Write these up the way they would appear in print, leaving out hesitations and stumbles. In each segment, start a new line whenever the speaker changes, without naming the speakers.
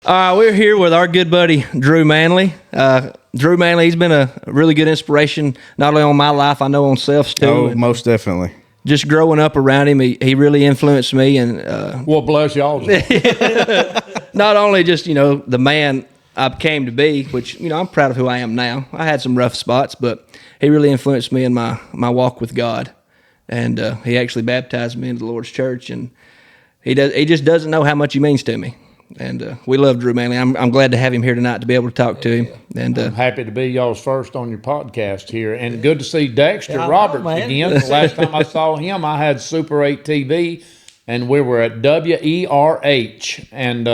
We're here with our good buddy, Drew Manley. Drew Manley, he's been a really good inspiration, not only on my life, I know on Self's too.
Oh, most definitely.
Just growing up around him, he really influenced me. And
well, bless y'all.
not only just, the man I came to be, which, I'm proud of who I am now. I had some rough spots, but he really influenced me in my walk with God. And he actually baptized me into the Lord's church, and he just doesn't know how much he means to me. And we love Drew Manley. I'm glad to have him here tonight to be able to talk to him. And
I'm happy to be y'all's first on your podcast here, and good to see Dexter Roberts again. The last time I saw him, I had Super 8 TV, and we were at WERH, and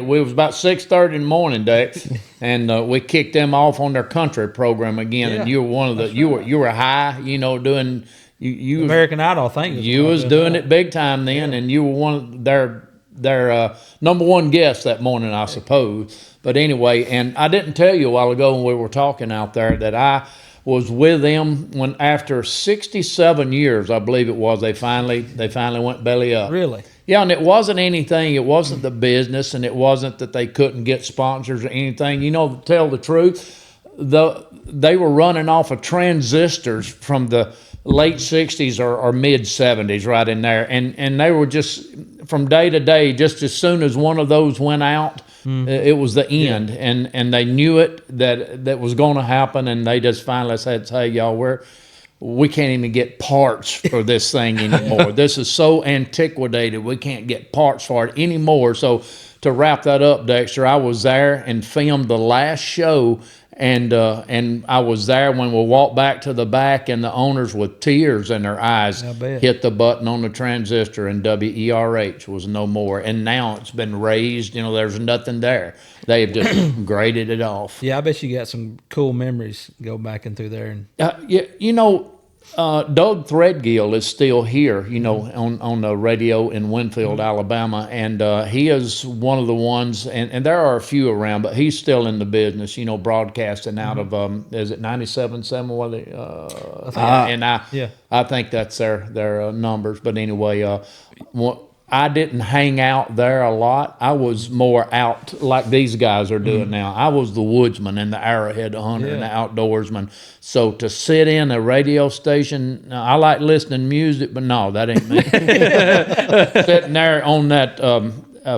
we was about 6:30 in the morning, Dex, and we kicked them off on their country program again. And you were one of the you were high, doing you
American Idol thing.
You was doing it big time then, and you were one of their number one guest that morning, I suppose. But anyway, and I didn't tell you a while ago when we were talking out there that I was with them when after 67 years, I believe it was, they finally went belly up.
Really?
Yeah, and it wasn't anything. It wasn't the business, and it wasn't that they couldn't get sponsors or anything. To tell the truth, they were running off of transistors from the late 60s or mid 70s, right in there, and they were just from day to day. Just as soon as one of those went out, it was the end, and they knew it that was going to happen, and they just finally said, "Hey, y'all, we can't even get parts for this thing anymore. This is so antiquated, we can't get parts for it anymore." So to wrap that up, Dexter, I was there and filmed the last show. And I was there when we walked back to the back, and the owners with tears in their eyes hit the button on the transistor, and WERH was no more. And now it's been raised. There's nothing there. They have just graded it off.
Yeah, I bet you got some cool memories go back in through there. And
Doug Threadgill is still here, on the radio in Winfield, Alabama, and he is one of the ones, and there are a few around, but he's still in the business, broadcasting out of, is it 97.7? I think that's their numbers, but anyway, I didn't hang out there a lot. I was more out like these guys are doing now. I was the woodsman and the arrowhead hunter and the outdoorsman. So to sit in a radio station, I like listening to music, but no, that ain't me. Sitting there on that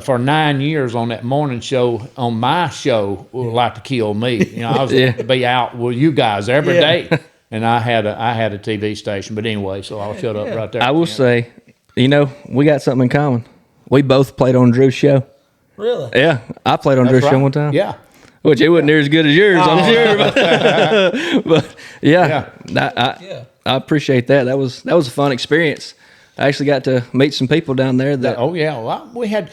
for 9 years on that morning show, on my show, would like to kill me. I was going to be out with you guys every day. And I had a TV station. But anyway, so I'll shut up right there.
I will say, we got something in common. We both played on Drew's show.
Really?
Yeah, I played on Drew's show one time.
Yeah.
Which it wasn't near as good as yours, I'm sure. But I appreciate that. That was a fun experience. I actually got to meet some people down there.
Well, we had.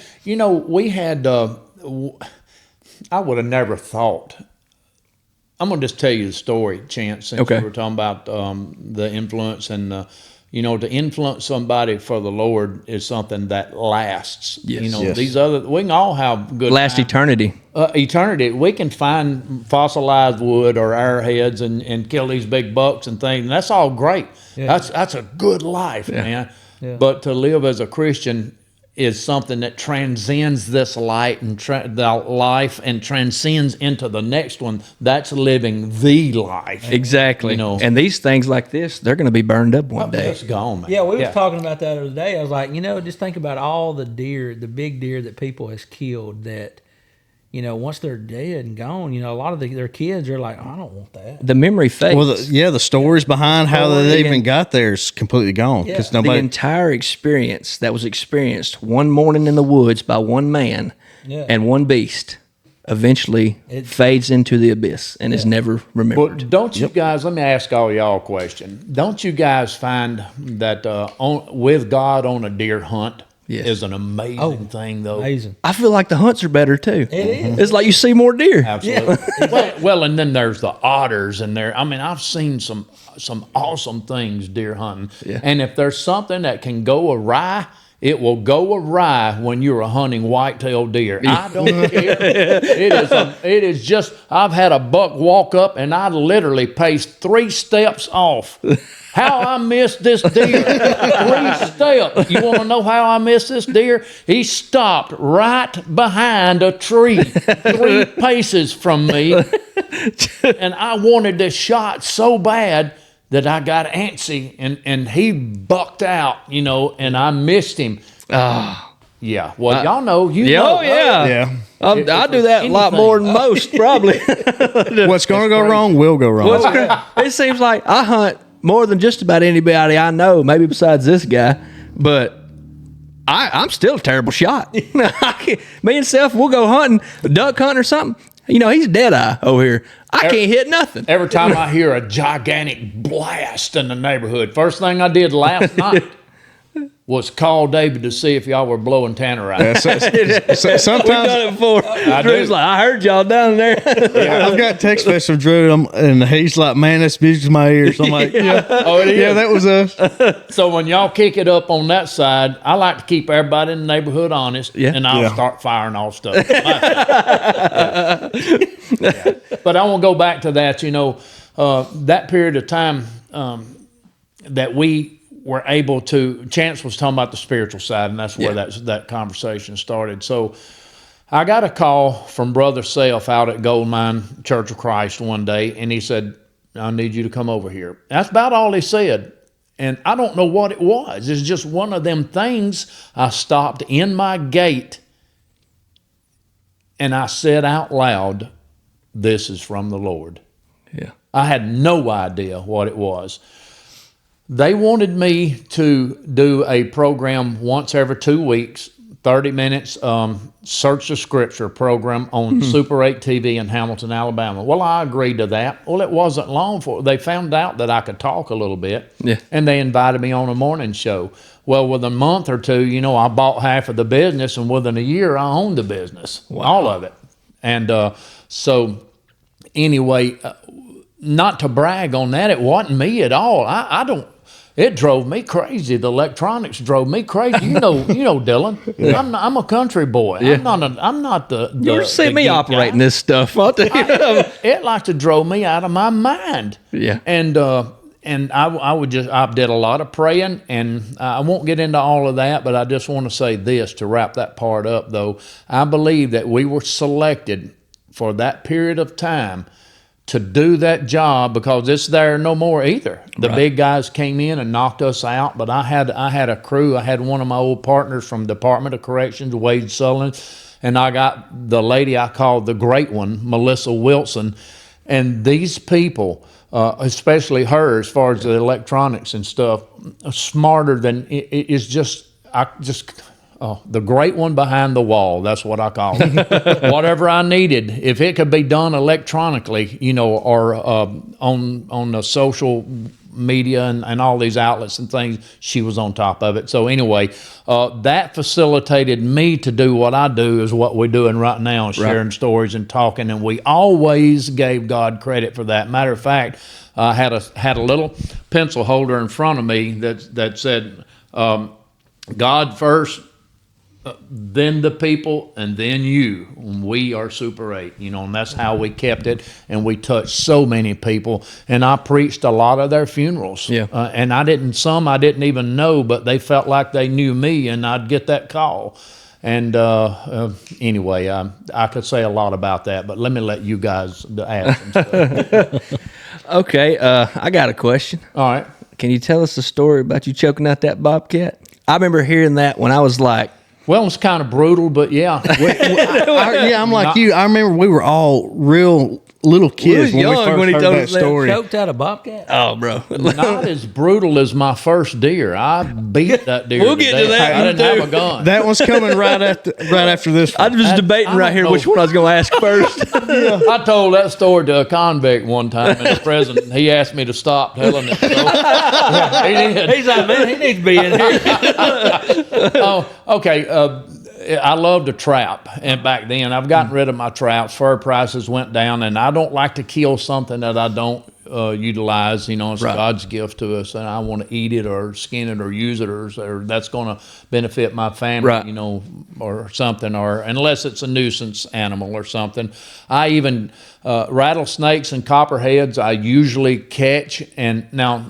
I would have never thought. I'm gonna just tell you the story, Chance. Since we were talking about the influence and. To influence somebody for the Lord is something that lasts.
Yes.
These we can all have good
last eternity.
Eternity. We can find fossilized wood or arrowheads and kill these big bucks and things. And that's all great. Yeah. That's a good life, man. Yeah. But to live as a Christian is something that transcends this life and transcends into the next one. That's living the life.
Exactly. And these things like this, they're going to be burned up one day.
It's gone, man.
Yeah, we were talking about that the other day. I was like, just think about all the deer, the big deer that people has killed that, once they're dead and gone, a lot of their kids are like, I don't want that.
The memory fades.
Well, the stories behind how they even got there is completely gone.
Yeah. The entire experience that was experienced one morning in the woods by one man and one beast eventually fades into the abyss and is never remembered.
But don't you guys, let me ask all y'all a question. Don't you guys find that with God on a deer hunt, is an amazing thing, though.
Amazing.
I feel like the hunts are better too.
It is.
It's like you see more deer.
Absolutely. Well, and then there's the otters in there. I mean, I've seen some awesome things deer hunting. Yeah. And if there's something that can go awry, it will go awry when you're hunting white-tailed deer. I don't care. It is just, I've had a buck walk up and I literally paced 3 steps off. How I missed this deer. 3 steps. Skip, you want to know how I missed this deer? He stopped right behind a tree, 3 paces from me, and I wanted this shot so bad that I got antsy, and he bucked out, and I missed him. Yeah, well, y'all know, know.
Oh, yeah.
Yeah.
I do that a lot more than most, probably.
What's going to go wrong will go wrong.
It seems like I hunt more than just about anybody I know, maybe besides this guy, but I'm still a terrible shot. Me and Seth, we'll go hunting, duck hunting or something. He's dead eye over here. I can't hit nothing.
Every time I hear a gigantic blast in the neighborhood, first thing I did last night was call David to see if y'all were blowing tannerite.
Sometimes
We've done it before. Drew's like, I heard y'all down there.
I've got text message from Drew, and he's like, man, that's music to my ears. I'm like, yeah.
Oh, it is?
Yeah, that was us.
So when y'all kick it up on that side, I like to keep everybody in the neighborhood honest, and I'll start firing off stuff. But I want to go back to that, that period of time that we were able to, Chance was talking about the spiritual side, and that's where that conversation started. So I got a call from Brother Self out at Gold Mine Church of Christ one day, and he said, I need you to come over here. That's about all he said. And I don't know what it was. It's just one of them things. I stopped in my gate, and I said out loud, this is from the Lord.
Yeah.
I had no idea what it was. They wanted me to do a program once every 2 weeks, 30 minutes, search the scripture program on Super 8 TV in Hamilton, Alabama. Well, I agreed to that. Well, it wasn't long for they found out that I could talk a little bit, and they invited me on a morning show. Well, within a month or two, I bought half of the business, and within a year, I owned the business, all of it. And so anyway, not to brag on that, it wasn't me at all. I don't. It drove me crazy. The electronics drove me crazy. You know, Dylan. Yeah. I'm a country boy. Yeah. I'm not the.
You see me operating this stuff.
It like to drove me out of my mind.
Yeah.
And I did a lot of praying, and I won't get into all of that, but I just want to say this to wrap that part up. Though I believe that we were selected for that period of time to do that job, because it's there no more either. The big guys came in and knocked us out, but I had a crew. I had one of my old partners from Department of Corrections, Wade Sullivan, and I got the lady I called the Great One, Melissa Wilson, and these people, especially her, as far as the electronics and stuff, smarter than it's just. The Great One behind the wall. That's what I call it. Whatever I needed, if it could be done electronically, or on the social media and all these outlets and things, she was on top of it. So anyway, that facilitated me to do what I do, is what we're doing right now, sharing stories and talking. And we always gave God credit for that. Matter of fact, I had a little pencil holder in front of me that said, God first, then the people, and then you. We are Super 8, and that's how we kept it, and we touched so many people, and I preached a lot of their funerals. And I didn't even know, but they felt like they knew me, and I'd get that call. And anyway, I could say a lot about that, but let me let you guys add some stuff.
Okay, I got a question.
All right.
Can you tell us the story about you choking out that bobcat? I remember hearing that when I was like,
well, it's kind of brutal, but yeah.
I'm like you. I remember we were all real little kids when we first heard that story.
Choked out a bobcat?
Oh, bro.
Not as brutal as my first deer. I beat that deer.
We'll get to that.
I didn't have a gun.
That one's coming right after this one.
I was debating right here which one I was going to ask first.
I told that story to a convict one time in the prison. He asked me to stop telling it. So, he did.
He's like, man, he needs to be in here.
Oh, okay. I loved to trap, and back then I've gotten rid of my traps. Fur prices went down, and I don't like to kill something that I don't utilize. It's God's gift to us, and I want to eat it or skin it or use it, or that's going to benefit my family, or something, or unless it's a nuisance animal or something. I even rattlesnakes and copperheads I usually catch, and now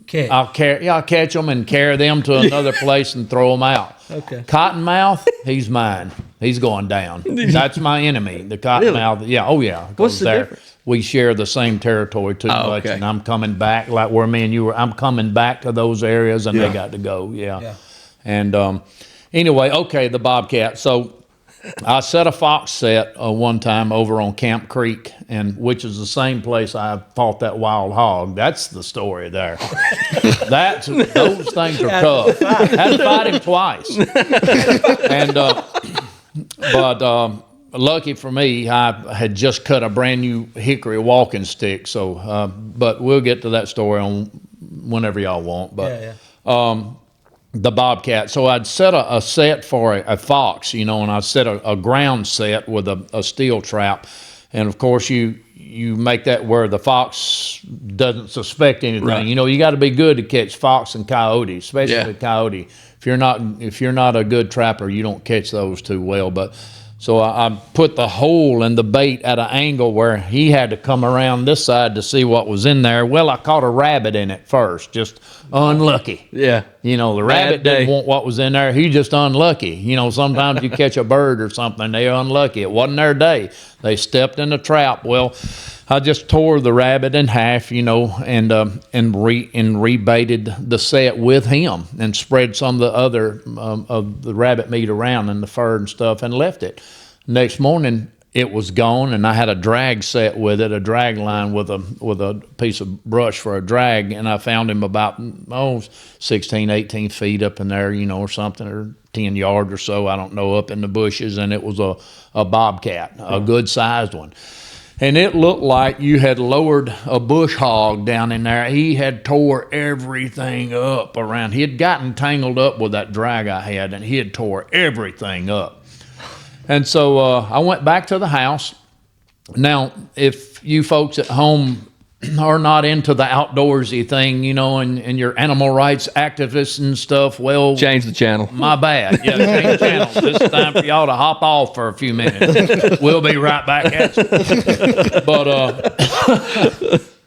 catch.
I'll catch them and carry them to another place and throw them out.
Okay.
Cottonmouth, he's mine. He's going down. That's my enemy. The cottonmouth. Really? Yeah. Oh yeah.
What's the difference?
We share the same territory too much, and I'm coming back like where me and you were. I'm coming back to those areas, and they got to go. Yeah. And anyway, okay, the bobcat. So I set a fox set one time over on Camp Creek, and which is the same place I fought that wild hog. That's the story there. Those things are tough. Had to fight him twice. And but lucky for me, I had just cut a brand new hickory walking stick. So, but we'll get to that story on whenever y'all want. But the bobcat. So I'd set a set for a fox, and I'd set a ground set with a steel trap. And of course you make that where the fox doesn't suspect anything. Right. You got to be good to catch fox and coyote, especially the coyote. If you're not a good trapper, you don't catch those too well. But so I put the hole in the bait at an angle where he had to come around this side to see what was in there. Well, I caught a rabbit in it first, just unlucky. Yeah. The rabbit didn't want what was in there. He just unlucky. Sometimes you catch a bird or something, they're unlucky. It wasn't their day. They stepped in the trap. Well, I just tore the rabbit in half, and rebaited the set with him and spread some of the other of the rabbit meat around and the fur and stuff and left it. Next morning, it was gone, and I had a drag set with it, a drag line with a piece of brush for a drag, and I found him about 16, 18 feet up in there, or something, or 10 yards or so, I don't know, up in the bushes, and it was a bobcat, a good-sized one. And it looked like you had lowered a bush hog down in there. He had tore everything up around. He had gotten tangled up with that drag I had, and he had tore everything up. And so I went back to the house. Now, if you folks at home are not into the outdoorsy thing, and your animal rights activists and stuff, well... Change the channel. My bad. Yeah, change the channel. It's time for y'all to hop off for a few minutes. We'll be right back at you.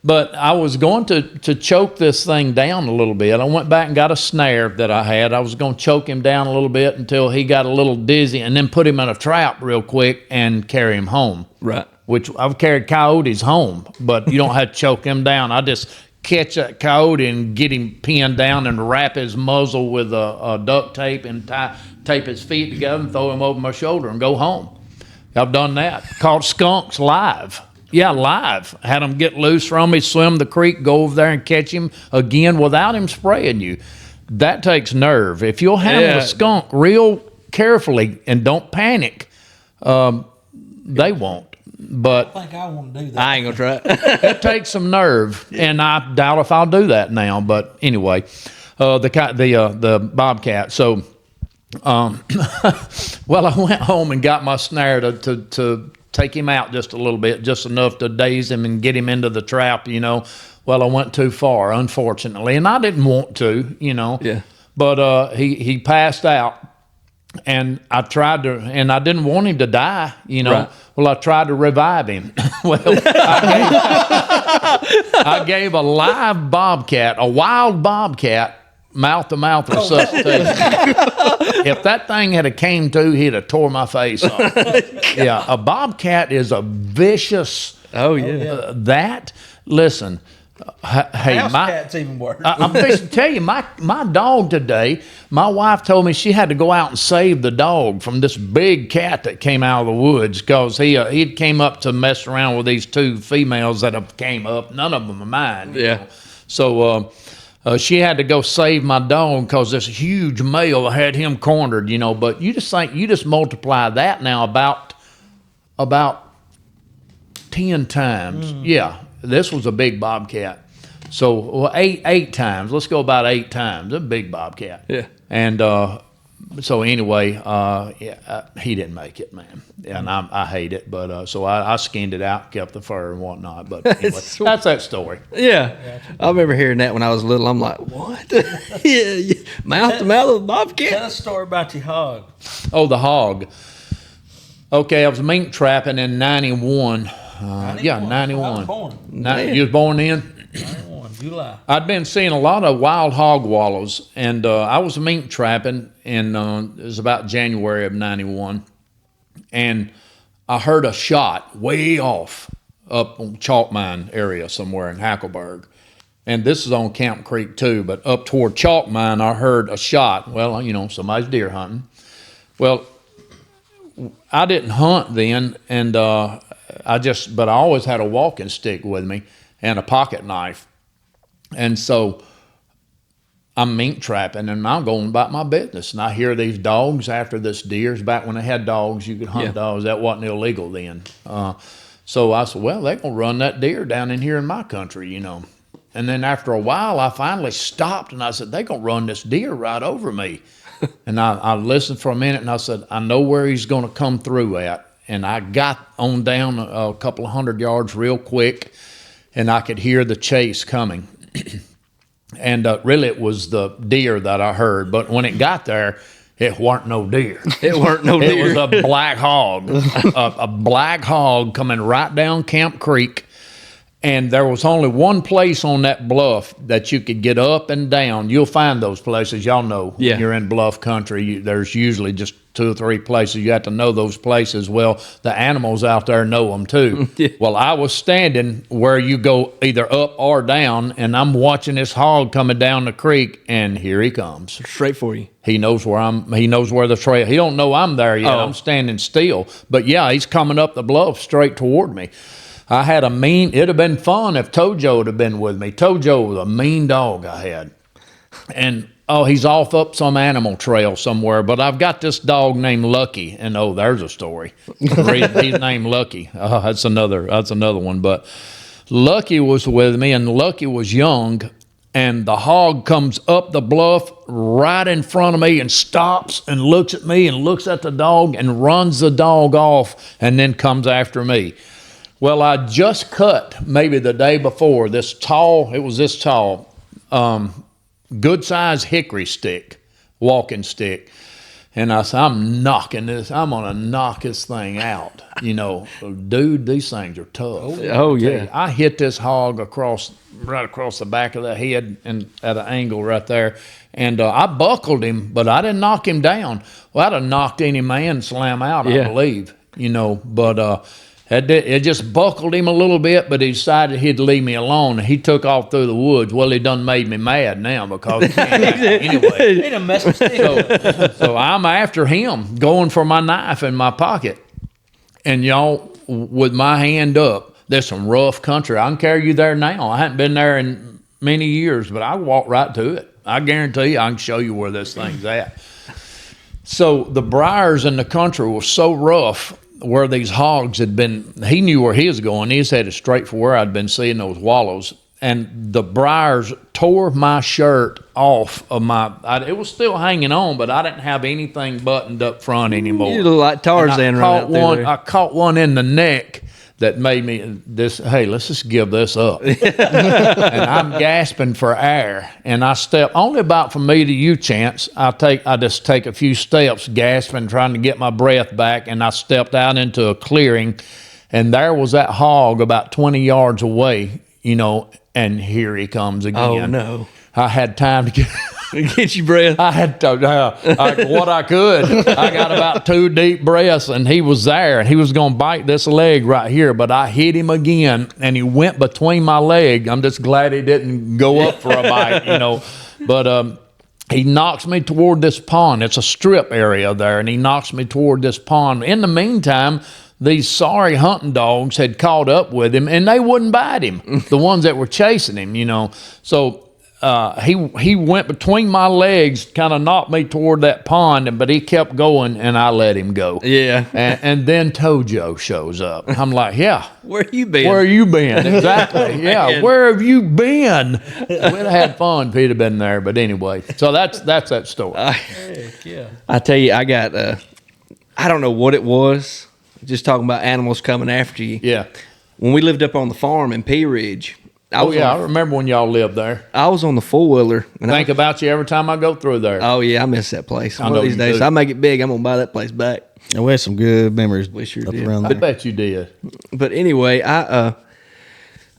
But I was going to choke this thing down a little bit. I went back and got a snare that I had. I was going to choke him down a little bit until he got a little dizzy, and then put him in a trap real quick and carry him home. Right. Which I've carried coyotes home, but you don't have to choke him down. I just catch that coyote and get him pinned down and wrap his muzzle with a duct tape and tape his feet together and throw him over my shoulder and go home. I've done that. Caught skunks live. Yeah, live. Had them get loose from me, swim the creek, go over there and catch him again without him spraying you. That takes nerve. If you'll handle a skunk real carefully and don't panic, they won't. But
I think I want to do that.
I ain't gonna try it.
It takes some nerve, and I doubt if I'll do that now. But anyway, the bobcat. So, well, I went home and got my snare to take him out just a little bit, just enough to daze him and get him into the trap. Well, I went too far, unfortunately, and I didn't want to. Yeah. But he passed out. And I tried to, and I didn't want him to die, Right. Well, I tried to revive him. Well, I gave a live bobcat, a wild bobcat, mouth-to-mouth resuscitation. If that thing had came to, he'd have tore my face off. Yeah, a bobcat is a vicious. Oh yeah. Listen. Hey,
cat's even worse.
I'm fixing to tell you, my dog today, my wife told me she had to go out and save the dog from this big cat that came out of the woods because he came up to mess around with these two females that have came up. None of them are mine. Yeah. So she had to go save my dog because this huge male had him cornered, But you just multiply that now about 10 times. Yeah. This was a big bobcat. So eight times. Let's go about 8 times. A big bobcat. Yeah. And so anyway, he didn't make it, man. And I hate it. But so I skinned it out, kept the fur and whatnot. But anyway, that's that story.
Yeah. I remember hearing that when I was little. I'm like, what? Yeah. Mouth to mouth with a bobcat?
Tell us a story about your hog.
Oh, the hog. Okay, I was mink trapping in 91. 91.
I was born.
You was born in?
91. July.
I'd been seeing a lot of wild hog wallows, and I was mink trapping, and it was about January of '91, and I heard a shot way off up on Chalk Mine area somewhere in Hackleburg. And this is on Camp Creek too, but up toward Chalk Mine, I heard a shot. Well, somebody's deer hunting. Well, I didn't hunt then, and but I always had a walking stick with me and a pocket knife. And so I'm mink trapping, and I'm going about my business. And I hear these dogs after this deer. Back when they had dogs, you could hunt dogs. That wasn't illegal then. So I said, well, they're going to run that deer down in here in my country, And then after a while, I finally stopped, and I said, they're going to run this deer right over me. And I listened for a minute, and I said, I know where he's going to come through at. And I got on down a couple of 100 yards real quick, and I could hear the chase coming. And really, it was the deer that I heard. But when it got there, it weren't no deer.
It weren't no deer.
It was a black hog, a black hog coming right down Camp Creek. And there was only one place on that bluff that you could get up and down. You'll find those places. Y'all know when you're in bluff country, there's usually just 2 or 3 places. You have to know those places. Well, the animals out there know them too. Well, I was standing where you go either up or down, and I'm watching this hog coming down the creek, and here he comes.
Straight for you.
He knows where he knows where the trail. He don't know I'm there yet. I'm standing still. But yeah, he's coming up the bluff straight toward me. I had it'd have been fun if Tojo would have been with me. Tojo was a mean dog I had. And, he's off up some animal trail somewhere, but I've got this dog named Lucky, and there's a story. He's named Lucky. That's another one. But Lucky was with me, and Lucky was young, and the hog comes up the bluff right in front of me and stops and looks at me and looks at the dog and runs the dog off and then comes after me. Well, I just cut maybe the day before this tall, good-sized hickory stick, walking stick. And I said, I'm going to knock this thing out. Dude, these things are tough.
Oh yeah.
I hit this hog right across the back of the head and at an angle right there. And I buckled him, but I didn't knock him down. Well, I'd have knocked any man slam out, I believe. But it just buckled him a little bit, but he decided he'd leave me alone. He took off through the woods. Well, he done made me mad now because he can't act anyway.
He done messed with
So I'm after him, going for my knife in my pocket. And y'all, with my hand up, there's some rough country. I can carry you there now. I haven't been there in many years, but I walk right to it. I guarantee you I can show you where this thing's at. So the briars in the country were so rough where these hogs had been. He knew where he was going. He was headed straight for where I'd been seeing those wallows. And the briars tore my shirt off of it was still hanging on, but I didn't have anything buttoned up front anymore.
You look like Tarzan right out there.
I caught one in the neck that made me hey, let's just give this up. And I'm gasping for air. And I step, only about from me to you, Chance, I just take a few steps, gasping, trying to get my breath back. And I stepped out into a clearing, and there was that hog about 20 yards away, and here he comes again.
Oh, no.
I had time to
get your breath.
I had to, what I could. I got about 2 deep breaths, and he was there, and he was going to bite this leg right here, but I hit him again, and he went between my leg. I'm just glad he didn't go up for a bite, But he knocks me toward this pond. It's a strip area there, and he knocks me toward this pond. In the meantime, these sorry hunting dogs had caught up with him, and they wouldn't bite him, the ones that were chasing him, So he went between my legs, kind of knocked me toward that pond, but he kept going, and I let him go.
Yeah.
And then Tojo shows up. I'm like, yeah.
Where you been?
Where you been? Exactly. Yeah. Where have you been? We'd have had fun if he'd have been there. But anyway, so that's that story.
yeah.
I tell you, I got, I don't know what it was. Just talking about animals coming after you.
Yeah.
When we lived up on the farm in Pea Ridge.
I remember when y'all lived there.
I was on the 4-wheeler.
Think about you every time I go through there.
Oh, yeah, I miss that place.
I
One
know
of these
you
days,
do.
I make it big, I'm going to buy that place back.
And we had some good memories
We sure
up
did.
around
I
there.
bet you did.
But anyway,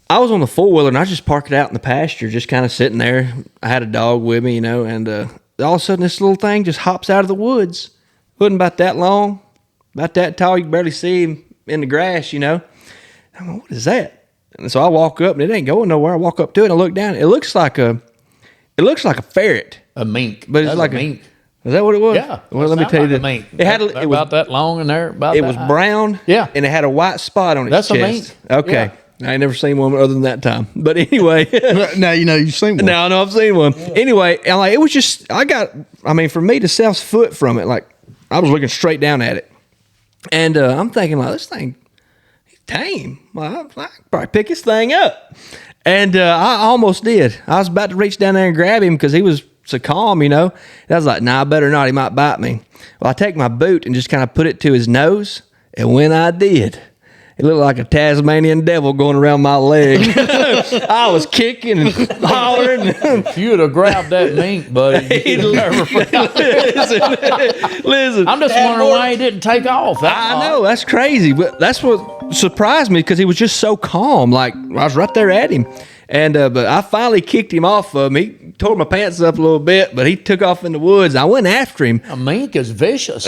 I was on the 4-wheeler and I just parked it out in the pasture, just kind of sitting there. I had a dog with me, and all of a sudden this little thing just hops out of the woods. Wasn't about that long, about that tall. You could barely see him in the grass, I'm like, what is that? And so I walk up and it ain't going nowhere. I walk up to it and I look down. It looks like a ferret.
A mink.
But it's like a mink. Is that what it was?
Yeah.
Well, let me tell you
like
this.
It had it was about that long in there. About
it
that
was
high.
brown.
Yeah.
And it had a white spot on its
That's
chest.
a mink.
Okay.
Yeah.
I ain't never seen one other than that time. But anyway.
Now you've seen one.
Now I know I've seen one. Yeah. Anyway, and like it was just for me to 7 foot from it, like I was looking straight down at it. And I'm thinking like this thing tame. Well, I could probably pick this thing up. And I almost did. I was about to reach down there and grab him because he was so calm, And I was like, nah, I better not. He might bite me. Well, I take my boot and just kind of put it to his nose. And when I did, it looked like a Tasmanian devil going around my leg. I was kicking and hollering.
If you would have grabbed that mink, buddy, you'd never forgot.
Listen.
I'm just wondering why he didn't take off.
I know, that's crazy. But that's what surprised me because he was just so calm. Like, I was right there at him. And but I finally kicked him off of me. He tore my pants up a little bit, but he took off in the woods. I went after him.
A mink is vicious.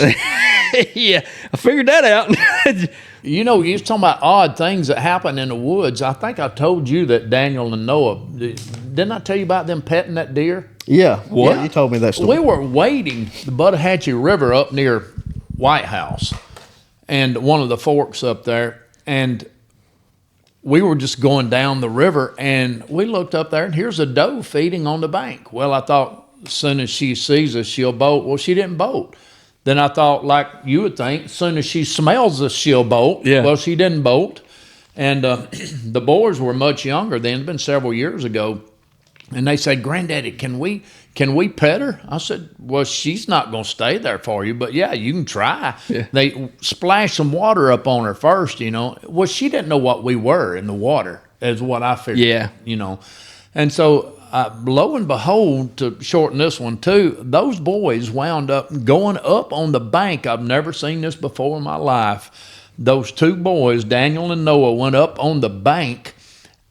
Yeah, I figured that out.
You was talking about odd things that happen in the woods. I think I told you that Daniel and Noah, didn't I tell you about them petting that deer?
Yeah.
What?
Yeah, you told me that story.
We were wading the Buttahatchee River up near White House and one of the forks up there. And we were just going down the river and we looked up there and here's a doe feeding on the bank. Well, I thought as soon as she sees us, she'll bolt. Well, she didn't bolt. Then I thought, like you would think, as soon as she smells us, she'll bolt.
Yeah.
Well, she didn't bolt. And the boys were much younger then. It's been several years ago. And they said, Granddaddy, can we pet her? I said, well, she's not going to stay there for you, but yeah, you can try.
Yeah.
They splashed some water up on her first, Well, she didn't know what we were in the water, is what I figured.
Yeah.
And so, lo and behold, to shorten this one too, those boys wound up going up on the bank. I've never seen this before in my life. Those 2 boys, Daniel and Noah, went up on the bank.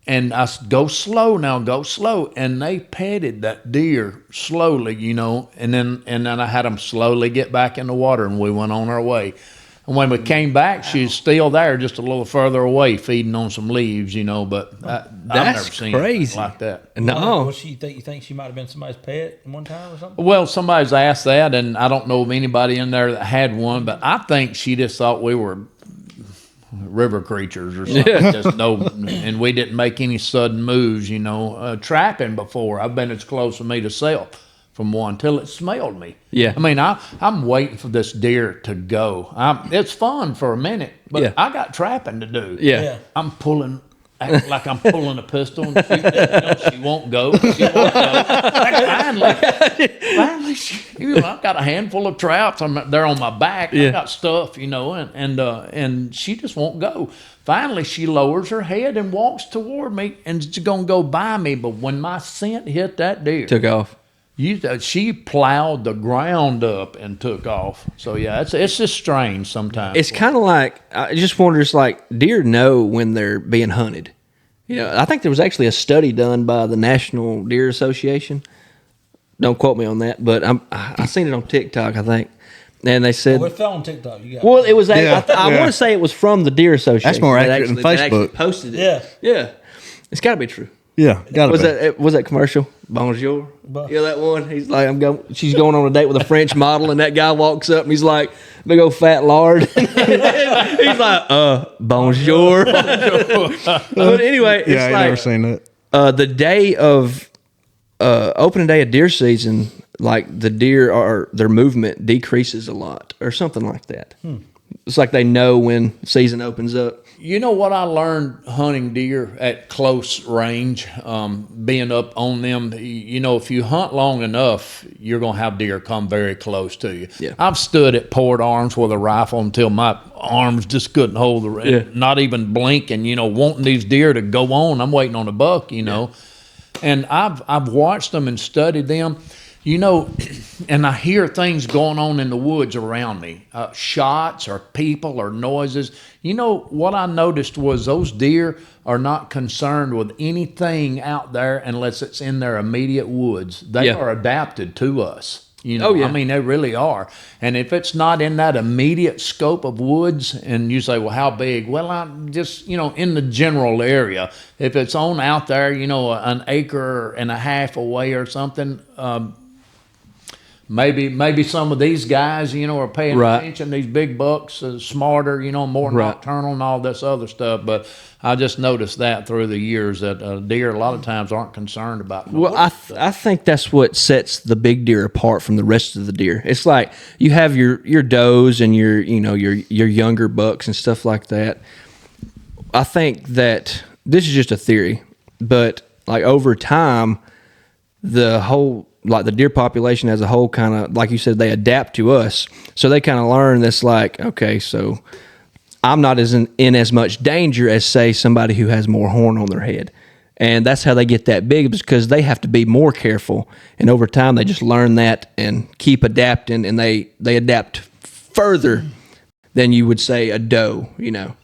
And I said, go slow now, go slow. And they petted that deer slowly, and then I had them slowly get back in the water and we went on our way. And when we came back, she's still there just a little further away feeding on some leaves, but I've never seen
crazy.
like that.
No.
Was you think she might have been somebody's pet at one time or something?
Well, somebody's asked that, and I don't know of anybody in there that had one, but I think she just thought we were river creatures or something.
Yeah.
Just and we didn't make any sudden moves, trapping before. I've been as close to me to self from one till it smelled me.
Yeah.
I mean, I'm waiting for this deer to go. It's fun for a minute, but
Yeah.
I got trapping to do.
Yeah.
I'm acting like I'm pulling a pistol and shooting. She won't go. She won't go. Finally, I've got a handful of traps. They're on my back.
Yeah.
I got stuff, and she just won't go. Finally, she lowers her head and walks toward me, and she's gonna go by me. But when my scent hit that deer,
Took off.
she plowed the ground up and took off. So yeah, it's just strange sometimes.
It's kind of like, I just wonder, it's like deer know when they're being hunted. I think there was actually a study done by the National Deer Association. Don't quote me on that, but I seen it on TikTok, I think. And they said,
Well, it fell on TikTok. You got
well, it was,
Yeah,
I
yeah.
want to say it was from the Deer Association.
That's more accurate than
that actually
Facebook.
posted it.
Yeah.
Yeah. It's got to be true.
Yeah, got
Was that commercial? Bonjour.
Bon-
Yeah, that one. He's like, she's going on a date with a French model, and that guy walks up and he's like, big old fat lard. He's like, bonjour. But anyway, it's
Yeah, I
like
never seen that.
the day of opening day of deer season, like the deer their movement decreases a lot, or something like that. It's like they know when season opens up.
You know what I learned hunting deer at close range, being up on them? If you hunt long enough, you're going to have deer come very close to you.
Yeah.
I've stood at port arms with a rifle until my arms just couldn't hold not even blinking, wanting these deer to go on. I'm waiting on a buck, And I've watched them and studied them. You know, and I hear things going on in the woods around me, shots or people or noises. You know, what I noticed was those deer are not concerned with anything out there unless it's in their immediate woods. They are adapted to us. You know, I mean, they really are. And if it's not in that immediate scope of woods, and you say, well, how big? Well, I'm just, you know, in the general area. If it's on out there, you know, an acre and a half away or something, maybe some of these guys, you know, are paying attention. These big bucks are smarter, you know, more nocturnal and all this other stuff. But I just noticed that through the years that deer a lot of times aren't concerned about.
Well, I think that's what sets the big deer apart from the rest of the deer. It's like you have your does and your younger bucks and stuff like that. I think that this is just a theory, but like over time, the deer population as a whole kind of, like you said, they adapt to us. So they kind of learn this, like, okay, so I'm not in as much danger as, say, somebody who has more horn on their head. And that's how they get that big, because they have to be more careful. And over time, they just learn that and keep adapting, and they adapt further than you would say a doe, you know.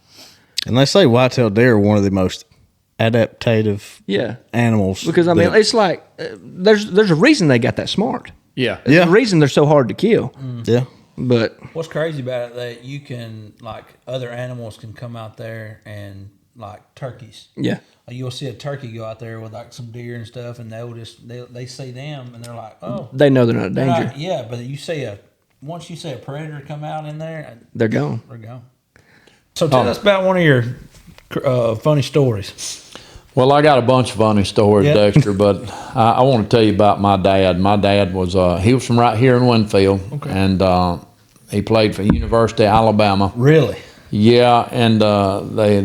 And they say whitetail deer are one of the most adaptive animals.
Because, I mean, it's like there's a reason they got that smart. There's a reason they're so hard to kill.
Yeah.
But
what's crazy about it, that you can, like, other animals can come out there and, like, turkeys.
Yeah.
You'll see a turkey go out there with, like, some deer and stuff, and they see them, and they're like, oh.
They know they're not in danger.
Yeah, but once you see a predator come out in there,
they're gone.
They're gone. So tell us about one of your funny stories.
Well, I got a bunch of funny stories, Dexter, but I want to tell you about my dad. My dad was he was from right here in Winfield, and he played for University of Alabama.
Really?
Yeah, and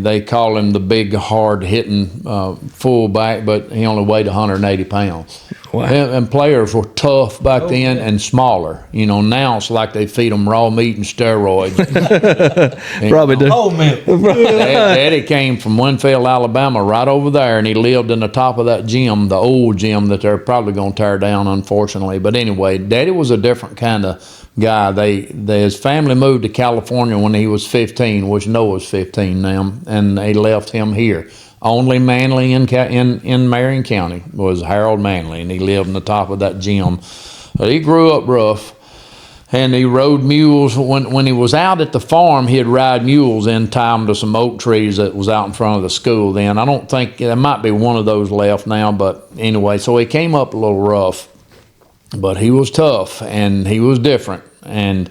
they call him the big, hard-hitting fullback, but he only weighed 180 pounds.
Wow.
And players were tough back then and smaller. You know, now it's like they feed them raw meat and steroids.
Probably do.
Oh, man.
Daddy came from Winfield, Alabama, right over there, and he lived in the top of that gym, the old gym that they're probably going to tear down, unfortunately. But anyway, Daddy was a different kind of guy. His family moved to California when he was 15, which Noah's 15 now, and they left him here. Only Manley in Marion County was Harold Manley, and he lived in the top of that gym. But he grew up rough, and he rode mules. When he was out at the farm, he'd ride mules and tie them to some oak trees that was out in front of the school then. I don't think, there might be one of those left now, but anyway, so he came up a little rough. But he was tough, and he was different. And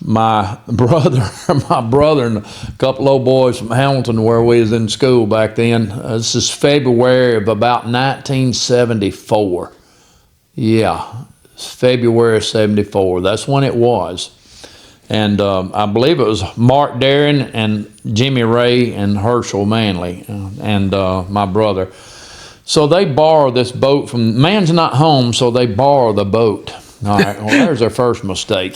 my brother and a couple old boys from Hamilton, where we was in school back then, this is February of about 1974. Yeah, it's February of 74. That's when it was. And I believe it was Mark Darren and Jimmy Ray and Herschel Manley and my brother. So they borrow this boat from, man's not home, so they borrow the boat. All right, well, there's their first mistake.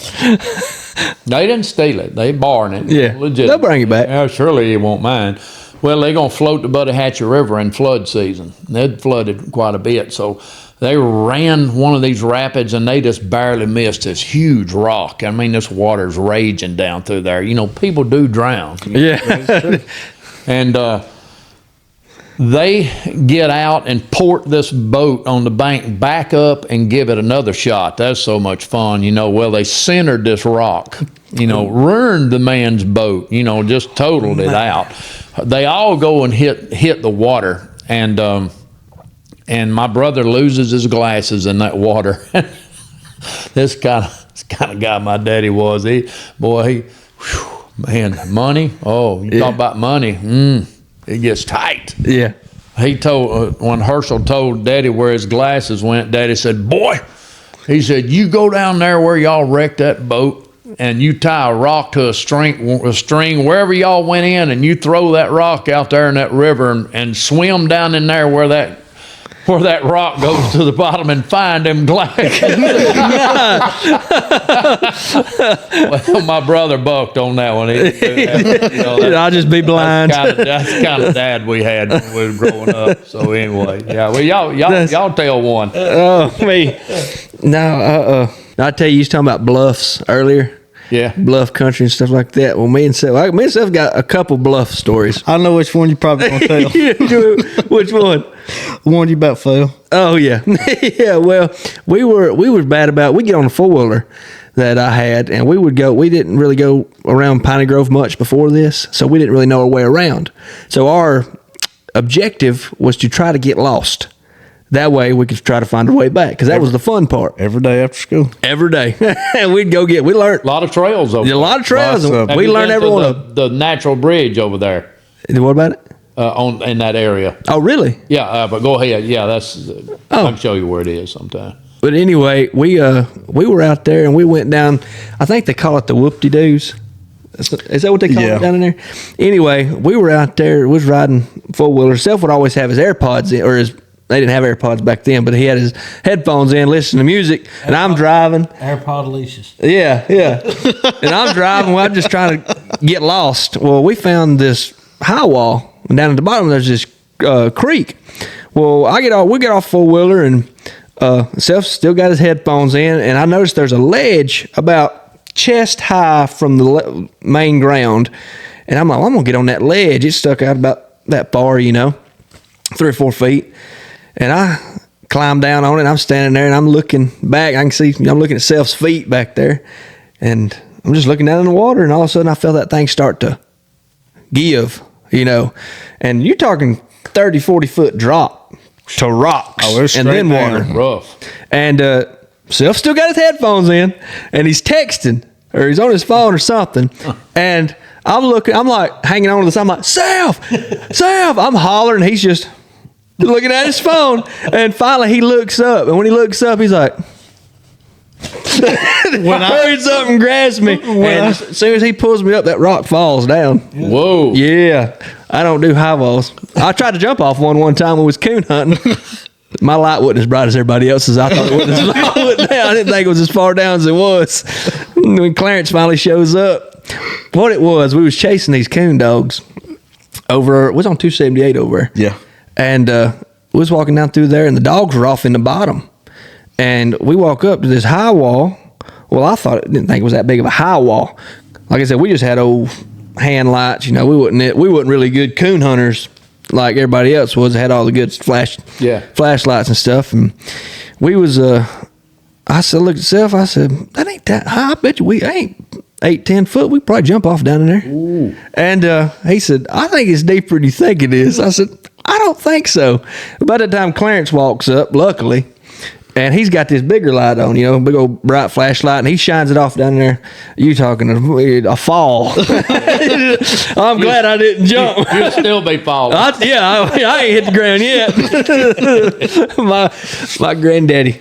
They didn't steal it. They borrowed it.
Yeah,
legit.
They'll bring it back.
Yeah, surely you won't mind. Well, they're going to float the Buttahatchee River in flood season. They'd flooded quite a bit, so they ran one of these rapids, and they just barely missed this huge rock. I mean, this water's raging down through there. You know, people do drown.
Yeah.
And they get out and port this boat on the bank, back up and give it another shot. That's so much fun, you know. Well, they centered this rock, you know, ruined the man's boat, you know, just totaled it out. They all go and hit the water, and my brother loses his glasses in that water. This kind of guy my daddy was. Man, money. Oh, you talk about money. It gets tight.
Yeah.
He told, when Herschel told Daddy where his glasses went, Daddy said, boy, he said, you go down there where y'all wrecked that boat, and you tie a rock to a string wherever y'all went in, and you throw that rock out there in that river and swim down in there where that where that rock goes to the bottom and find them glass. Well, my brother bucked on that one.
I'll just be blind.
That's the kind of dad we had when we were growing up. So anyway, yeah. Well, y'all tell one.
Oh, me. No, I tell you was talking about bluffs earlier.
Yeah.
Bluff country and stuff like that. Well, me and Seth got a couple bluff stories.
I know which one you probably gonna tell.
Which one?
The one you about fell.
Oh yeah. Yeah, well, we were bad about, we get on a 4-wheeler that I had, and we didn't really go around Piney Grove much before this, so we didn't really know our way around. So our objective was to try to get lost. That way we could try to find our way back, because that was the fun part.
Every day after school.
Every day. We learned.
A lot of trails over there.
A lot of trails.
Have
We learned every one of
the natural bridge over there.
What about it?
In that area.
Oh, really?
Yeah, but go ahead. Yeah, that's. I can show you where it is sometime.
But anyway, we were out there and we went down. I think they call it the Whoop-de-Doos. Is that what they call it down in there? Anyway, we were out there. Was riding 4-wheeler. Self would always have his AirPods in, or they didn't have AirPods back then, but he had his headphones in, listening to music, and I'm driving.
AirPod leashes.
Yeah. And I'm driving. Well, I'm just trying to get lost. Well, we found this high wall, and down at the bottom there's this creek. Well, we get off 4-wheeler, and Seth still got his headphones in, and I noticed there's a ledge about chest high from the main ground, and I'm like, well, I'm gonna get on that ledge. It's stuck out about that far, 3 or 4 feet. And I climbed down on it, and I'm standing there, and I'm looking back. I can see, I'm looking at Seth's feet back there, and I'm just looking down in the water, and all of a sudden I felt that thing start to give, And you're talking 30, 40-foot drop to rocks, and then water.
Rough.
And Seth still got his headphones in, and he's texting, or he's on his phone or something, and I'm like hanging on to this. I'm like, Seth! I'm hollering, he's just looking at his phone, and finally he looks up, and when he looks up, he's like, when I heard something grabs me, and as soon as he pulls me up, that rock falls down.
Whoa.
Yeah, I don't do high walls. I tried to jump off one time when we was coon hunting. My light wasn't as bright as everybody else's. I thought it wasn't as far down. I didn't think it was as far down as it was. When Clarence finally shows up, what it was, we was chasing these coon dogs over, it was on 278 over there.
Yeah.
And we was walking down through there, and the dogs were off in the bottom. And we walk up to this high wall. Well, didn't think it was that big of a high wall. Like I said, we just had old hand lights. We wasn't really good coon hunters like everybody else was. They had all the good flashlights and stuff. And we was, I said, look at Seth. I said, that ain't that high. I bet you we ain't 8-10 foot. We probably jump off down in there.
Ooh.
And he said, I think it's deeper than you think it is. I said, I don't think so. By the time Clarence walks up, luckily, and he's got this bigger light on, big old bright flashlight, and he shines it off down there. You talking a fall. I'm glad I didn't jump.
You'll still be falling.
I ain't hit the ground yet. my granddaddy,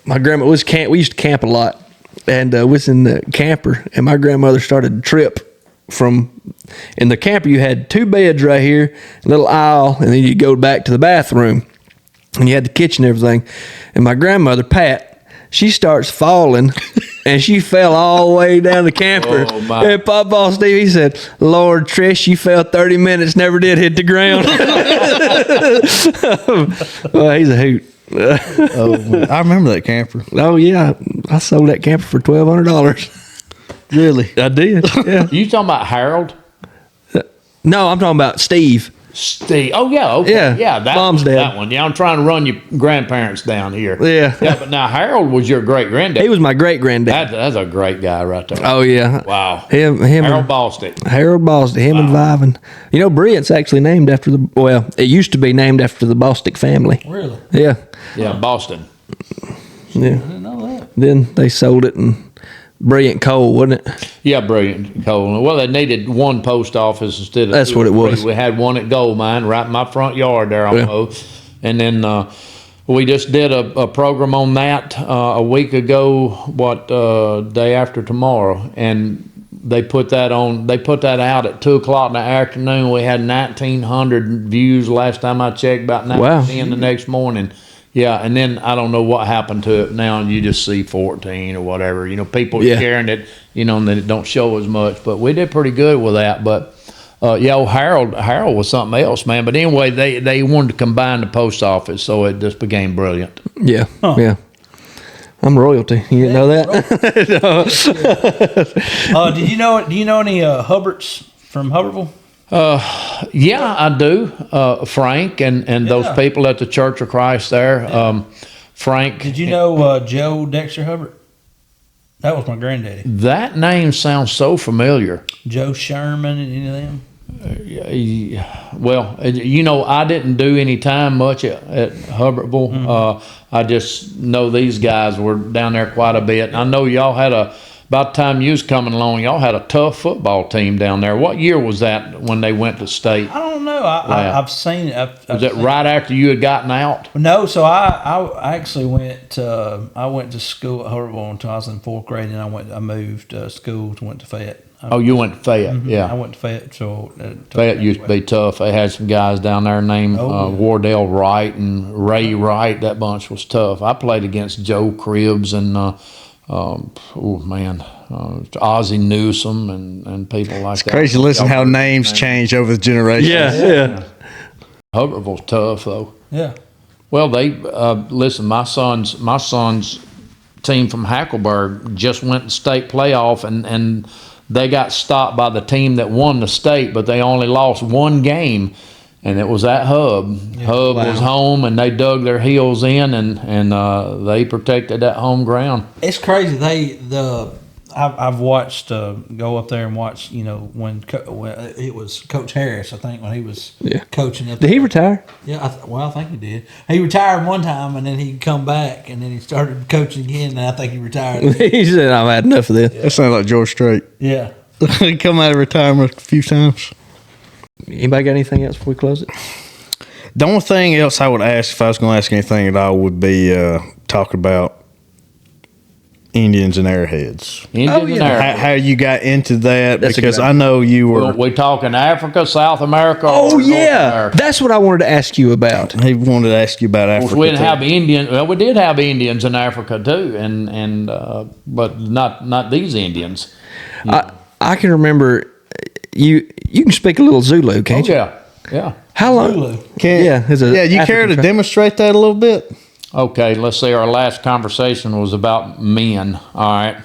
my grandma we used to camp a lot, and was in the camper, and my grandmother started to trip in the camper. You had 2 beds right here, a little aisle, and then you go back to the bathroom, and you had the kitchen and everything. And my grandmother, Pat, she starts falling, and she fell all the way down the camper.
Oh, my.
And Papa Steve, he said, Lord, Trish, you fell 30 minutes, never did hit the ground. Well, he's a hoot.
I remember that camper.
Oh, yeah. I sold that camper for $1,200.
Really?
I did, yeah.
You talking about Harold?
No, I'm talking about Steve.
Steve. Oh, yeah. Okay.
Yeah,
that
Mom's
one,
dad.
That one. Yeah, I'm trying to run your grandparents down here.
Yeah.
Yeah, but now Harold was your great-granddad.
He was my great-granddad.
That's a great guy right there.
Oh, yeah.
Wow.
Him
Harold Bostic.
Harold Bostic. Him and Vivan. Brilliant's actually named after it used to be named after the Bostic family.
Really?
Yeah.
Yeah, Boston.
Yeah.
I didn't know that.
Then they sold it, and Brilliant Coal, wasn't it?
Yeah, Brilliant Coal. Well, they needed one post office instead of
That's
two
what
or
it was.
three. We had one at Gold Mine right in my front yard there almost. Yeah. And then we just did a program on that a week ago, day after tomorrow. And They put that on. They put that out at 2:00 in the afternoon. We had 1,900 views last time I checked. About 9:10 the next morning. Yeah, and then I don't know what happened to it now. You just see 14 or whatever. You know, people sharing it. You know, and then it don't show as much. But we did pretty good with that. But Harold was something else, man. But anyway, they wanted to combine the post office, so it just became brilliant.
Yeah, yeah. I'm royalty. You didn't know that?
Do you know any Hubbards from Hubbardsville?
Yeah, I do. Frank and those people at the Church of Christ there. Frank.
Did you know Joe Dexter Hubbard? That was my granddaddy.
That name sounds so familiar.
Joe Sherman and any of them?
Well, you know, I didn't do any time much at Hubbardsville.
Mm-hmm.
I just know these guys were down there quite a bit. I know y'all had about the time you was coming along, y'all had a tough football team down there. What year was that when they went to state?
I don't know. I've seen it.
Was it right after you had gotten out?
No, so I actually went to school at Hubbardsville until I was in 4th grade, and I moved schools, went to Fayette.
You went to Fayette,
Mm-hmm.
yeah.
I went to Fayette. So
Fayette used to be tough. They had some guys down there named Wardell Wright and Ray Wright. That bunch was tough. I played against Joe Cribbs and Ozzie Newsome and people like that.
It's crazy to listen how names change over the generations.
Yeah.
Hubbardsville's tough though.
Yeah.
Well, they listen. My son's team from Hackleburg just went to state playoff and they got stopped by the team that won the state, but they only lost one game, and it was at Hub. Yeah, Hub was home, and they dug their heels in, and they protected that home ground.
It's crazy. I've watched go up there and watch. You know, when it was Coach Harris, I think, when he was coaching up there.
Did he retire?
Yeah, I think he did. He retired one time, and then he'd come back, and then he started coaching again, and I think he retired.
He said, "I've had enough of this."
That sounds like George Strait.
Yeah.
He come out of retirement a few times.
Anybody got anything else before we close it?
The only thing else I would ask, if I was going to ask anything at all, would be talk about Indians and Airheads. How you got into that? Because I know you were.
We talking Africa, South America.
Oh yeah, that's what I wanted to ask you about.
He wanted to ask you about Africa.
We didn't have Indians. Well, we did have Indians in Africa too, and but not these Indians.
I can remember you can speak a little Zulu, can't you?
Yeah.
How long?
Zulu.
You care to demonstrate that a little bit?
Okay, let's see. Our last conversation was about men. All right.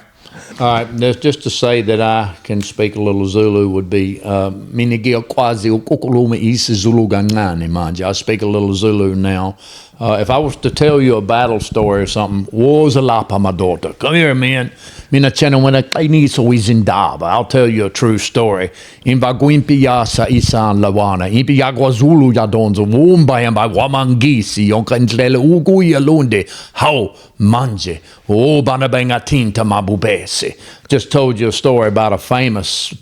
Just to say that I can speak a little Zulu would be Minigil Kwazi Ukukuluma Isi Zulu Gangani Manja. I speak a little Zulu now. If I was to tell you a battle story or something, Wozalapa, my daughter. Come here, man. Mina chena wena kaini so izindaba. I'll tell you a true story. Imba guimpiya sa isan lawana. Impiya Zulu ya donzo. Wumba yamba wamangisi. Yonka ntlele ugu yalunde. How manje. O banabenga tinta mabubese. Just told you a story about a famous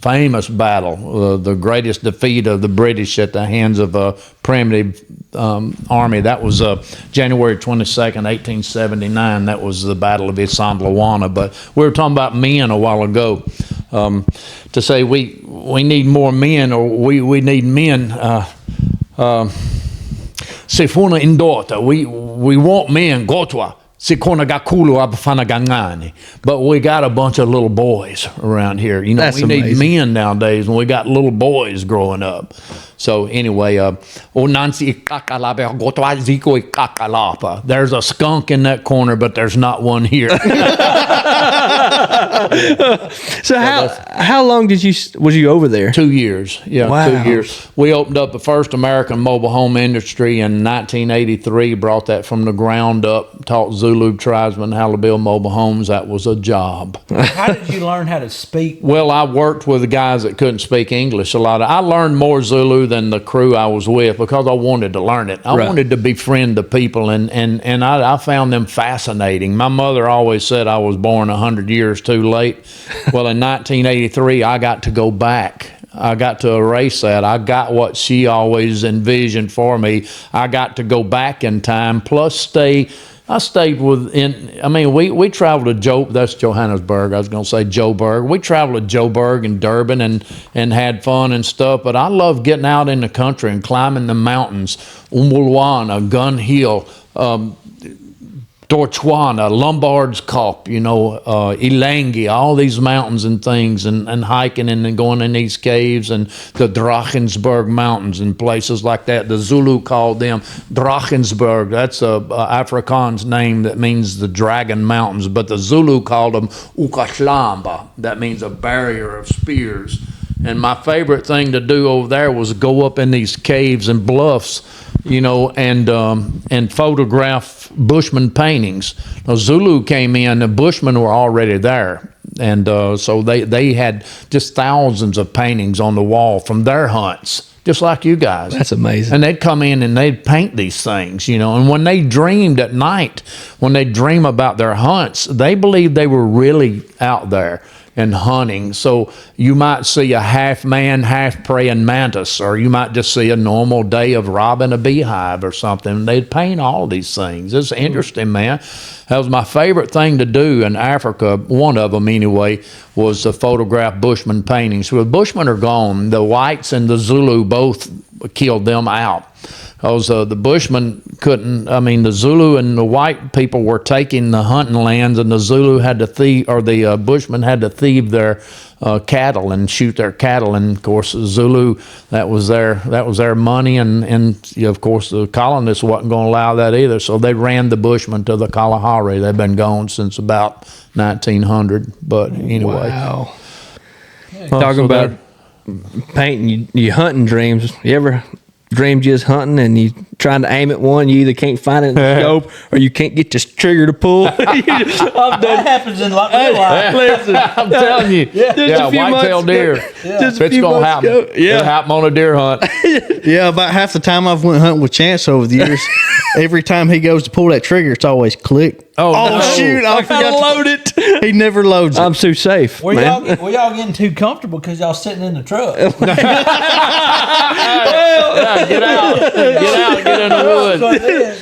battle, the greatest defeat of the British at the hands of a primitive army. That was January 22nd, 1879. That was the Battle of Isandlwana. But we were talking about men a while ago. To say we need more men, or we need men. Sifuna indota. We want men. Gotwa. Sikona gakulu abafana gangani. But we got a bunch of little boys around here. You know,
that's
we
amazing.
need men nowadays, and we got little boys growing up. So anyway, there's a skunk in that corner, but there's not one here.
So how long was you over there?
2 years. Yeah,
wow.
2 years. We opened up the first American mobile home industry in 1983, brought that from the ground up, taught Zulu tribesmen how to build mobile homes. That was a job.
How did you learn how to speak?
Well, I worked with the guys that couldn't speak English a lot. I learned more Zulu than the crew I was with because I wanted to learn it. I wanted to befriend the people, and I found them fascinating. My mother always said I was born 100 years too late. Well, in 1983, I got to go back. I got to erase that. I got what she always envisioned for me. I got to go back in time, plus stay I stayed we traveled to that's Johannesburg. I was going to say Joburg. We traveled to Joburg and Durban and had fun and stuff. But I love getting out in the country and climbing the mountains, Umulwana, Gun Hill, Dorchwana, Lombard's Kop, Ilangi, all these mountains and things, and hiking and then going in these caves and the Drakensberg Mountains and places like that. The Zulu called them Drakensberg. That's a Afrikaans name that means the Dragon Mountains, but the Zulu called them Ukahlamba. That means a barrier of spears. And my favorite thing to do over there was go up in these caves and bluffs, and photograph Bushman paintings. Now, Zulu came in, the Bushmen were already there. And so they had just thousands of paintings on the wall from their hunts, just like you guys.
That's amazing.
And they'd come in and they'd paint these things, and when they dreamed at night, when they dream about their hunts, they believed they were really out there and hunting. So you might see a half man, half praying mantis, or you might just see a normal day of robbing a beehive or something. They'd paint all these things. It's interesting, man. That was my favorite thing to do in Africa. One of them, anyway, was to photograph Bushman paintings. Well, the Bushmen are gone. The whites and the Zulu both killed them out. Because the Bushmen the Zulu and the white people were taking the hunting lands, and the Zulu had to thieve, or the Bushmen had to thieve their cattle and shoot their cattle. And of course, the Zulu, that was their money, and of course the colonists wasn't going to allow that either. So they ran the Bushmen to the Kalahari. They've been gone since about 1900. But anyway,
wow. Talking about painting your hunting dreams. You ever dreamed you was hunting and you trying to aim at one, you either can't find it in the scope or you can't get this trigger to pull?
That happens in real life.
Listen,
I'm telling you, white-tailed deer.
Just
It's gonna happen. It'll happen on a deer hunt.
Yeah, about half the time I've went hunting with Chance over the years, every time he goes to pull that trigger, it's always click.
Oh, no.
Shoot! I forgot to
load it.
He never loads it.
I'm too safe.
Were y'all getting too comfortable because y'all sitting in the truck?
Get out, get in the woods.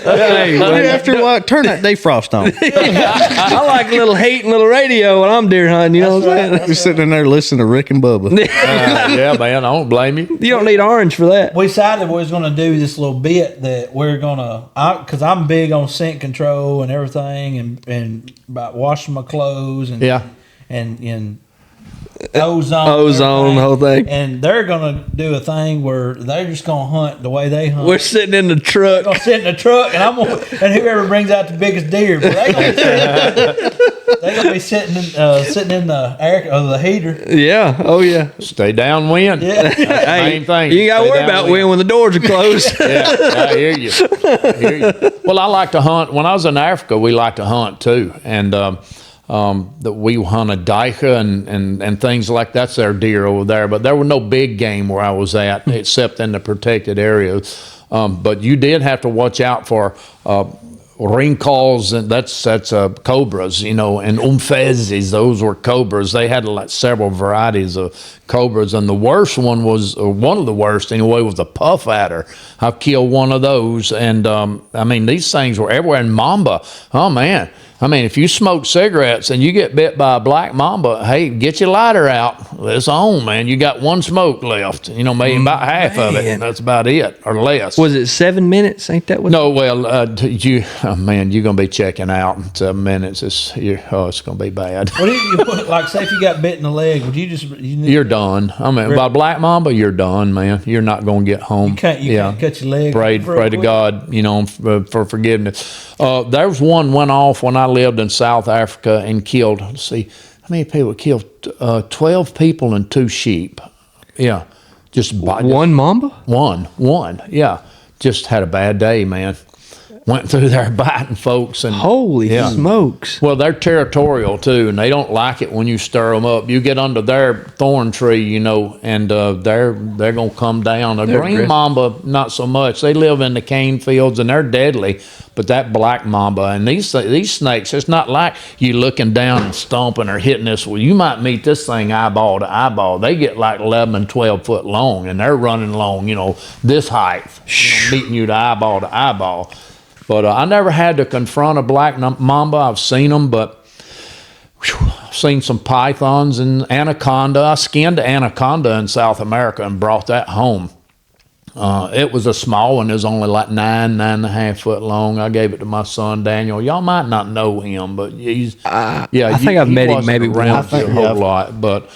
After a while, turn that defrost on.
I like a little heat and a little radio when I'm deer hunting. You know what I'm saying?
You're sitting in there listening to Rick and Bubba.
Yeah, man, I don't blame you.
You don't need orange for that.
We decided we was going to do this little bit that we're going to, because I'm big on scent control and everything, and about washing my clothes and ozone,
the whole thing.
And they're gonna do a thing where they're just gonna hunt the way they hunt.
We're sitting in the truck.
Gonna sit in the truck, and and whoever brings out the biggest deer, but they're gonna be sitting in the air or the heater.
Yeah. Oh yeah.
Stay downwind.
Yeah.
Main thing.
You ain't got to worry about wind when the doors are closed.
Yeah, I hear you. Well, I like to hunt. When I was in Africa, we like to hunt too, and that we hunted dika and things like that's their deer over there. But there were no big game where I was at, except in the protected areas. But you did have to watch out for ringcalls, and that's cobras, and umfezes. Those were cobras. They had several varieties of cobras, and the worst one was, or one of the worst anyway, was the puff adder. I killed one of those, and these things were everywhere. And mamba, oh man. If you smoke cigarettes and you get bit by a black mamba, hey, get your lighter out. It's on, man. You got one smoke left. Maybe about half of it. That's about it, or less.
Was it 7 minutes? Ain't that what?
No, well, you're gonna be checking out in 7 minutes. It's gonna be bad.
What do you put? Like, say if you got bit in the leg, would you just?
You're done. By black mamba, you're done, man. You're not gonna get home.
You can't cut your leg.
Pray to God, for forgiveness. There was one went off when I lived in South Africa and killed, let's see, how many people killed? 12 people and 2 sheep. Yeah.
One mamba?
One. Yeah. Just had a bad day, man. Went through there biting folks. And
holy smokes.
Well, they're territorial too, and they don't like it when you stir them up. You get under their thorn tree, and they're going to come down. A green mamba, not so much. They live in the cane fields, and they're deadly. But that black mamba and these snakes, it's not like you looking down and stomping or hitting this. Well, you might meet this thing eyeball to eyeball. They get like 11 and 12 foot long, and they're running along, this height, beating you to eyeball to eyeball. But I never had to confront a black mamba. I've seen them, but I've seen some pythons and anaconda. I skinned an anaconda in South America and brought that home. It was a small one. It was only like 9.5 foot long. I gave it to my son Daniel. Y'all might not know him, but he's
I think I've met him maybe
around a whole lot. But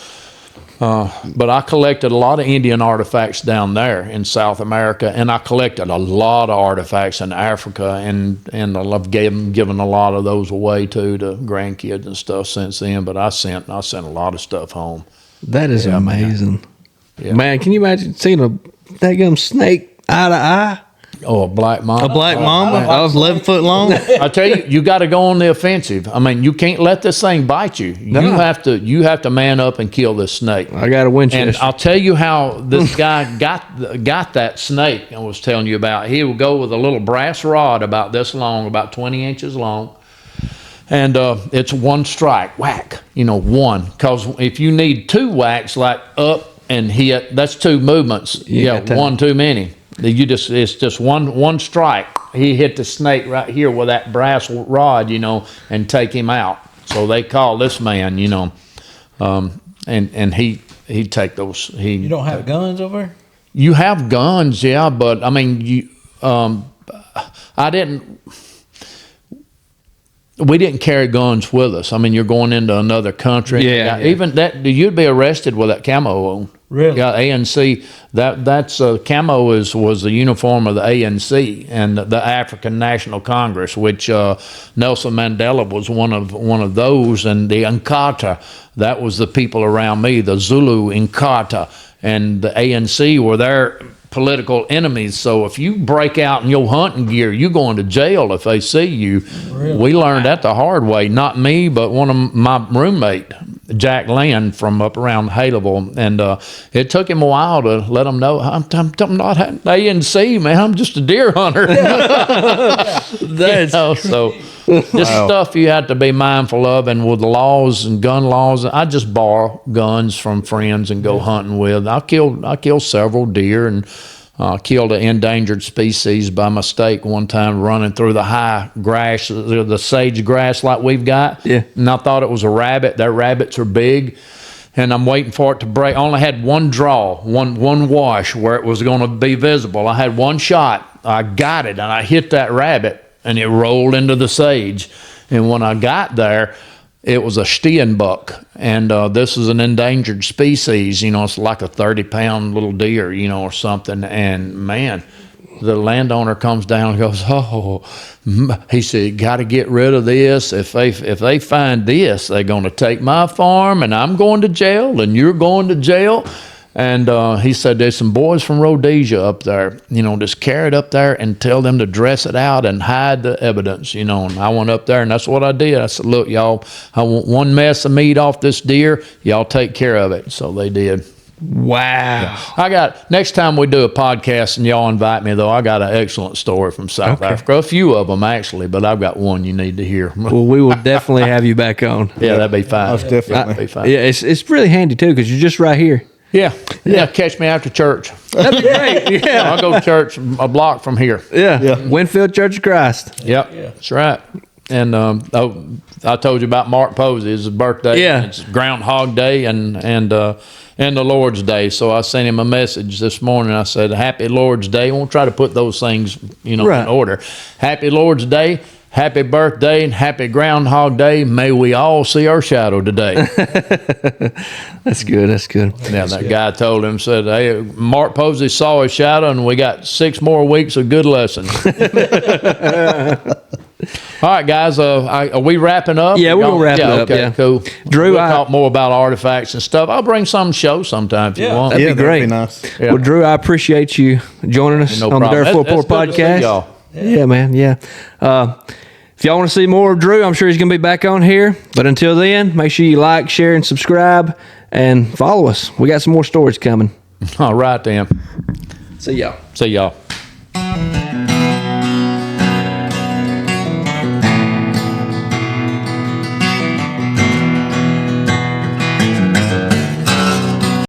I collected a lot of Indian artifacts down there in South America, and I collected a lot of artifacts in Africa, and I've given a lot of those away too to grandkids and stuff since then. But I sent a lot of stuff home.
That is amazing, man. Can you imagine seeing a daggum snake eye to eye?
Oh, a black mamba.
A black mamba? I was 11 foot long.
I tell you got to go on the offensive. I mean, you can't let this thing bite you.
No.
You have to man up and kill this snake.
I got a Winchester.
And I'll tell you how this guy got that snake I was telling you about. He would go with a little brass rod about this long, about 20 inches long. And it's one strike, whack, one. Because if you need two whacks, like up and hit, that's two movements. One too many. It's just one strike. He hit the snake right here with that brass rod, and take him out. So they call this man, and he'd take those.
You don't have guns over there?
You have guns, yeah, but I mean, I didn't. We didn't carry guns with us. I mean, you're going into another country.
Yeah.
Even that, you'd be arrested with that camo on.
Really?
Yeah, ANC. That's camo was the uniform of the ANC and the African National Congress, which Nelson Mandela was one of those, and the Inkatha. That was the people around me, the Zulu Inkatha, and the ANC were their political enemies. So if you break out in your hunting gear, you're going to jail if they see you. Really? We learned that the hard way. Not me, but one of my roommate, Jack Land from up around Haleville, and it took him a while to let him know I'm not ANC, man. I'm just a deer hunter.
That's
so this stuff you have to be mindful of, and with the laws and gun laws, I just borrow guns from friends and go hunting with. I killed several deer and killed an endangered species by mistake one time running through the high grass, the sage grass like we've got.
Yeah.
And I thought it was a rabbit. Their rabbits are big. And I'm waiting for it to break. I only had one draw, one wash where it was going to be visible. I had one shot. I got it, and I hit that rabbit, and it rolled into the sage. And when I got there, it was a steenbuck, and this is an endangered species. It's like a 30-pound little deer, or something. And man, the landowner comes down and goes, "Oh," he said, "Got to get rid of this. If they find this, they're going to take my farm, and I'm going to jail, and you're going to jail." And he said, "There's some boys from Rhodesia up there, just carry it up there and tell them to dress it out and hide the evidence, And I went up there, and that's what I did. I said, "Look, y'all, I want one mess of meat off this deer. Y'all take care of it." So they did.
wow.
Yeah. Next time we do a podcast and y'all invite me, though, I got an excellent story from South Africa. A few of them, actually, but I've got one you need to hear.
Well, we will definitely have you back on.
Yeah, that'd be fine.
Most definitely.
That'd be fine.
Yeah, it's really handy, too, because you're just right here.
Yeah. Catch me after church.
That'd be great. Yeah.
I'll go to church a block from here.
Yeah. Winfield Church of Christ.
Yep. Yeah. That's right. And I told you about Mark Posey. It's his birthday.
Yeah.
It's Groundhog Day and the Lord's Day. So I sent him a message this morning. I said, "Happy Lord's Day." We'll try to put those things, in order. Happy Lord's Day. Happy birthday and happy Groundhog Day. May we all see our shadow today.
That's good. That's good.
Yeah, that guy told him, said, "Hey, Mark Posey saw his shadow, and we got 6 more weeks of good lessons." All right, guys. Are we wrapping up?
Yeah, we're gonna wrap it up.
Okay,
Yeah,
cool.
Drew,
we'll talk more about artifacts and stuff. I'll bring some show sometime if you want.
That'd be great.
Nice.
Yeah.
Well, Drew, I appreciate you joining us
No
on the
problem.
Dirt Floor
That's
Report
good to see
podcast.
y'all.
Yeah, man. Yeah. If y'all want to see more of Drew, I'm sure he's going to be back on here. But until then, make sure you like, share, and subscribe, and follow us. We got some more stories coming.
All right, then.
See y'all.
See y'all.